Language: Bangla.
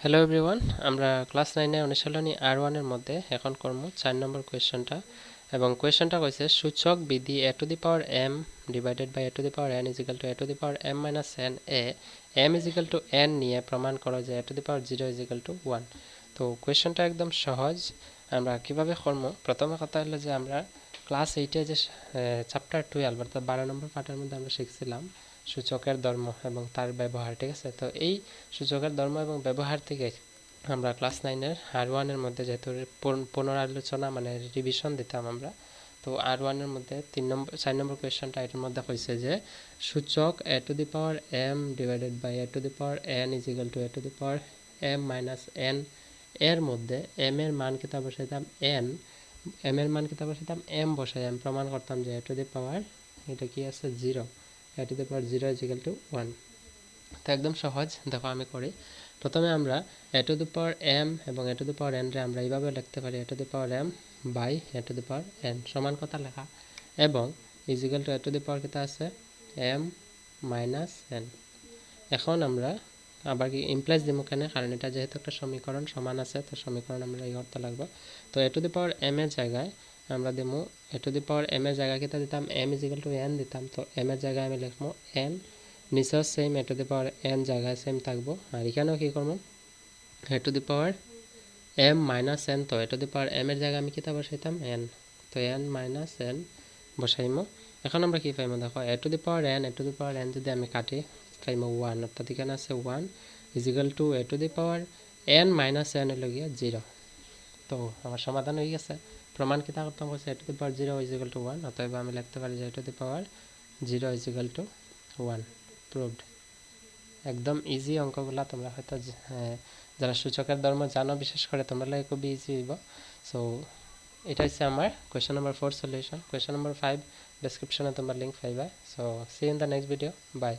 হ্যালো এভরিওয়ান, আমরা ক্লাস 9 এর অনুশীলনী R1 এর মধ্যে এখন করব 4 নম্বর কোশ্চেনটা। এবং কোশ্চেনটা কইছে সূচক বিধি a to the power m divided by a to the power n is equal to a to the power m minus n এ m is equal to n নিয়ে প্রমাণ করো যে a to the power 0 is equal to 1। তো কোশ্চেনটা একদম সহজ। আমরা কিভাবে করব? প্রথমে কথা হলো যে আমরা ক্লাস 8 এ যে চ্যাপ্টার 12 অর্থাৎ 12 নম্বর পাঠের মধ্যে আমরা শিখছিলাম সূচকের ধর্ম এবং তার ব্যবহার, ঠিক আছে? তো এই সূচকের ধর্ম এবং ব্যবহার থেকে আমরা ক্লাস 9 এর R1 এর মধ্যে যেহেতু পুনরালোচনা মানে রিভিশন দিতাম আমরা, তো R1 এর মধ্যে 4 নম্বর কোয়েশ্চনটা এটার মধ্যে কইছে যে সূচক a to the power m divided by a to the power n is equal to a to the power m minus n এর মধ্যে m এর মান কিতা বসাইতাম n, m এর মান কিতা বসাইতাম m বসাই আমি প্রমাণ করতাম যে a টু দি পাওয়ার এটা কি আছে 0, a to the power 0 is equal to 1। তো একদম সহজ, দেখো আমি করি। প্রথমে আমরা a to the power m এবং a to the power n রে আমরা এইভাবে লিখতে পারি a to the power m by a to the power n সমান কথা লেখা এবং is equal to a to the power কিতা আছে m মাইনাস n। এখন আমরা আবার কি ইমপ্লাইজ দিমু কেন, কারণ এটা যেহেতু একটা সমীকরণ সমান আছে তো সমীকরণ আমরা এই করতে লাগবে। তো a to the power m এর জায়গায় আমরা দিমু a to the power m এর জায়গায় কিতা দিতাম m is equal to n দিতাম। তো m এর জায়গায় আমি লিখবো n, নিচেও same a to the power n জায়গায় সেম থাকবো। আর এখানেও কি করবো a to the power m minus n, তো a to the power m এর জায়গায় আমি কিতা বসাইতাম n, তো n মাইনাস n বসাইমো। এখন আমরা কি পাইমো দেখো a to the power n যদি আমি কাটি পাইমো 1, অর্থাৎ এখানে আছে 1 is equal to a to the power n minus n হলো গিয়া 0। তো আমার সমাধান হয়ে গেছে। প্রমাণ কিতা করতাম বলছে a to the power 0 is equal to 1, অতএব আমি লিখতে পারি যে a to the power 0 is equal to 1, proved. একদম ইজি অঙ্কগুলা তোমরা হয়তো যারা সূচকের ধর্ম জানো বিশেষ করে তোমরা লাগে খুবই ইজি হইব। সো এটা হচ্ছে আমার question number 4 solution. Question number 5 ডেসক্রিপশনে তোমরা লিঙ্ক পাইবা। So see in the next video, by.